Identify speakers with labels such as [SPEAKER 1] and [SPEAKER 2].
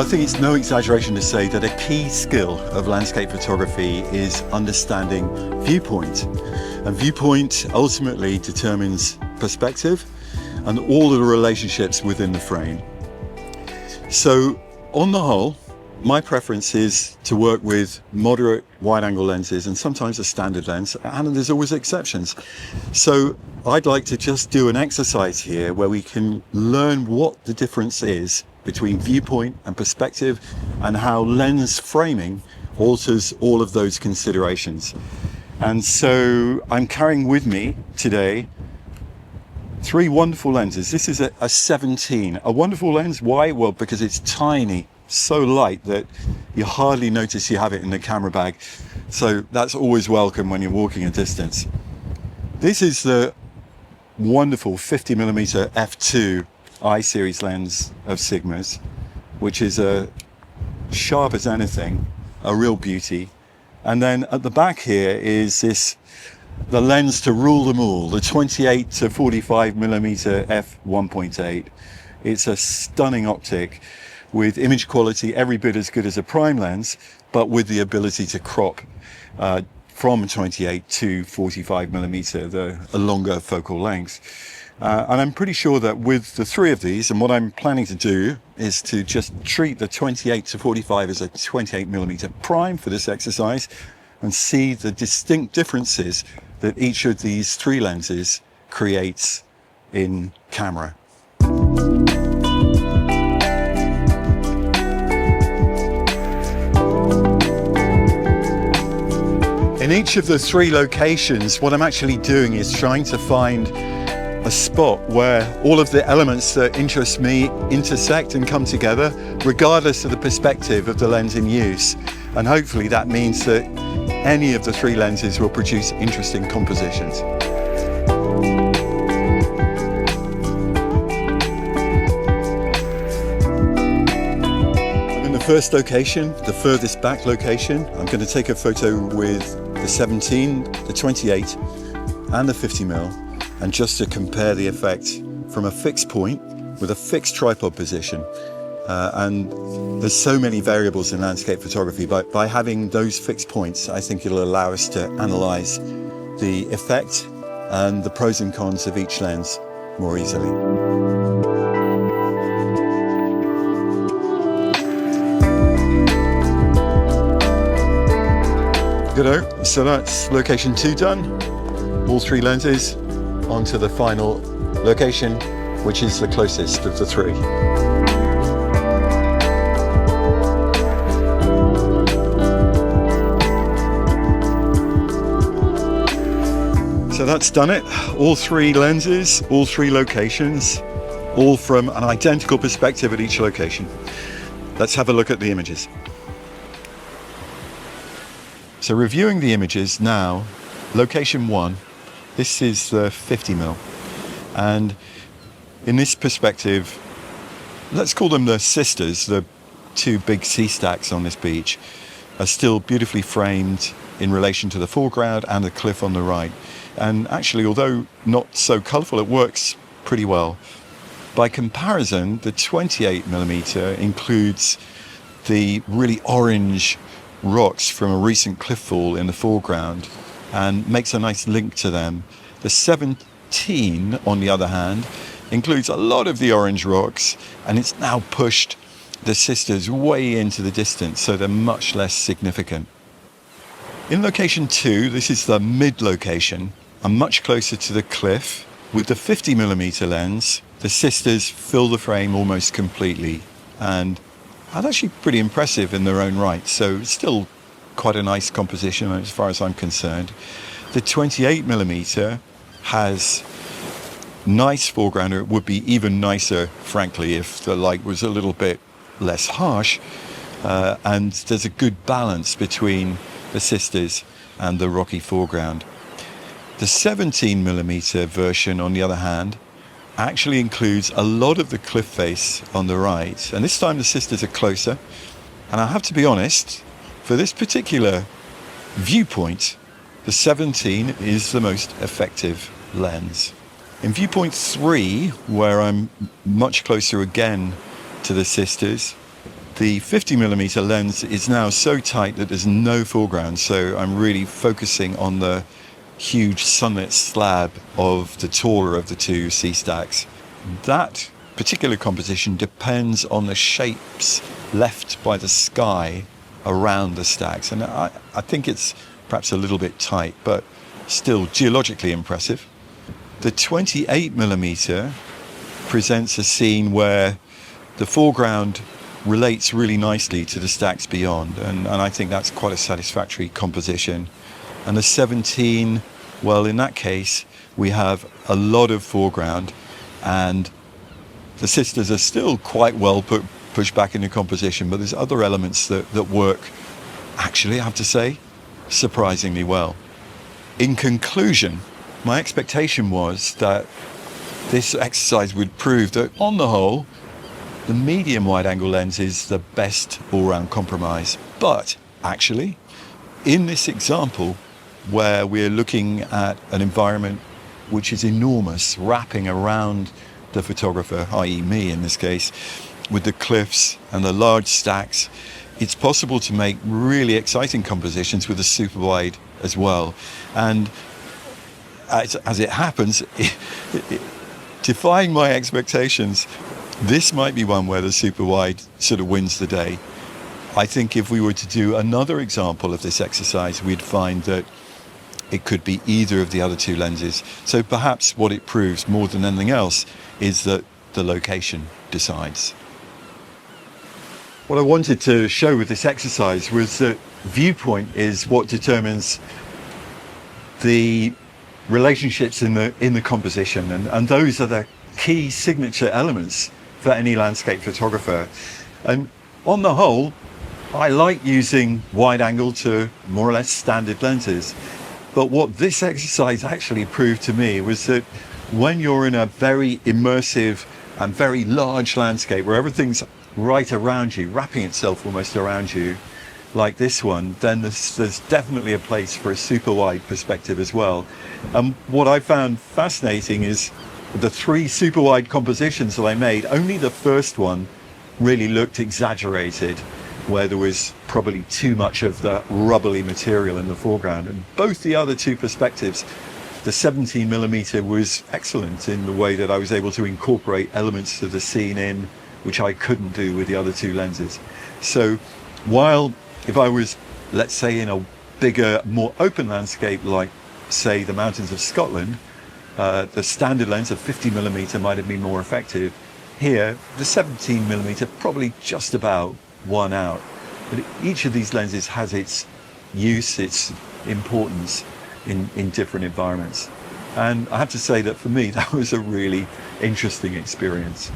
[SPEAKER 1] Well, I think it's no exaggeration to say that a key skill of landscape photography is understanding viewpoint. And viewpoint ultimately determines perspective and all of the relationships within the frame. So on the whole, my preference is to work with moderate wide-angle lenses and sometimes a standard lens, and there's always exceptions. So I'd like to just do an exercise here where we can learn what the difference is between viewpoint and perspective and how lens framing alters all of those considerations. And so I'm carrying with me today three wonderful lenses. This is a 17, a wonderful lens. Why? Well, because it's tiny, so light that you hardly notice you have it in the camera bag. So that's always welcome when you're walking a distance. This is the wonderful 50mm f2 I-series lens of Sigma's, which is sharp as anything, a real beauty. And then at the back here is the lens to rule them all, the 28 to 45mm f1.8. It's a stunning optic with image quality every bit as good as a prime lens, but with the ability to crop from 28 to 45mm, a longer focal length. And I'm pretty sure that with the three of these, and what I'm planning to do is to just treat the 28 to 45 as a 28mm prime for this exercise and see the distinct differences that each of these three lenses creates in camera. In each of the three locations, what I'm actually doing is trying to find a spot where all of the elements that interest me intersect and come together, regardless of the perspective of the lens in use. And hopefully that means that any of the three lenses will produce interesting compositions. In the first location, the furthest back location, I'm going to take a photo with the 17, the 28 and the 50mm, and just to compare the effect from a fixed point with a fixed tripod position. And there's so many variables in landscape photography, but by having those fixed points, I think it'll allow us to analyze the effect and the pros and cons of each lens more easily. Good. So that's location 2 done. All three lenses onto the final location, which is the closest of the three. So that's done it. All three lenses, all three locations, all from an identical perspective at each location. Let's have a look at the images. So reviewing the images now, location 1, this is the 50mm. And in this perspective, let's call them the sisters, the two big sea stacks on this beach, are still beautifully framed in relation to the foreground and the cliff on the right. And actually, although not so colourful, it works pretty well. By comparison, the 28mm includes the really orange rocks from a recent cliff fall in the foreground and makes a nice link to them. The 17, on the other hand, includes a lot of the orange rocks, and it's now pushed the sisters way into the distance, so they're much less significant. In location 2, this is the mid location. I'm much closer to the cliff. With the 50mm lens, the sisters fill the frame almost completely, and that's actually pretty impressive in their own right. So it's still quite a nice composition as far as I'm concerned. The 28mm has nice foreground. It would be even nicer, frankly, if the light was a little bit less harsh, and there's a good balance between the sisters and the rocky foreground. The 17mm version, on the other hand, actually includes a lot of the cliff face on the right, and this time the sisters are closer. And I have to be honest, for this particular viewpoint, the 17 is the most effective lens. In viewpoint 3, where I'm much closer again to the sisters, The 50mm lens is now so tight that there's no foreground, so I'm really focusing on the huge sunlit slab of the taller of the two C-stacks. That particular composition depends on the shapes left by the sky around the stacks, and I think it's perhaps a little bit tight, but still geologically impressive. The 28mm presents a scene where the foreground relates really nicely to the stacks beyond, and I think that's quite a satisfactory composition. And the 17, well, in that case we have a lot of foreground, and the sisters are still quite well pushed back into composition, but there's other elements that work, actually, I have to say, surprisingly well. In conclusion, my expectation was that this exercise would prove that, on the whole, the medium wide-angle lens is the best all-round compromise. But actually, in this example, where we're looking at an environment which is enormous, wrapping around the photographer, i.e. me in this case, with the cliffs and the large stacks, it's possible to make really exciting compositions with a super wide as well. And as it happens, defying my expectations, this might be one where the super wide sort of wins the day. I think if we were to do another example of this exercise, we'd find that it could be either of the other two lenses. So perhaps what it proves more than anything else is that the location decides. What I wanted to show with this exercise was that viewpoint is what determines the relationships in the composition, and those are the key signature elements for any landscape photographer. And on the whole, I like using wide angle to more or less standard lenses. But what this exercise actually proved to me was that when you're in a very immersive and very large landscape where everything's right around you, wrapping itself almost around you, like this one, then there's definitely a place for a super wide perspective as well. And what I found fascinating is the three super wide compositions that I made, only the first one really looked exaggerated, where there was probably too much of the rubbly material in the foreground. And both the other two perspectives, the 17mm was excellent in the way that I was able to incorporate elements of the scene in, which I couldn't do with the other two lenses. So while if I was, let's say, in a bigger, more open landscape like, say, the mountains of Scotland, the standard lens of 50mm might have been more effective. Here, the 17mm probably just about won out. But each of these lenses has its use, its importance in different environments. And I have to say that for me, that was a really interesting experience.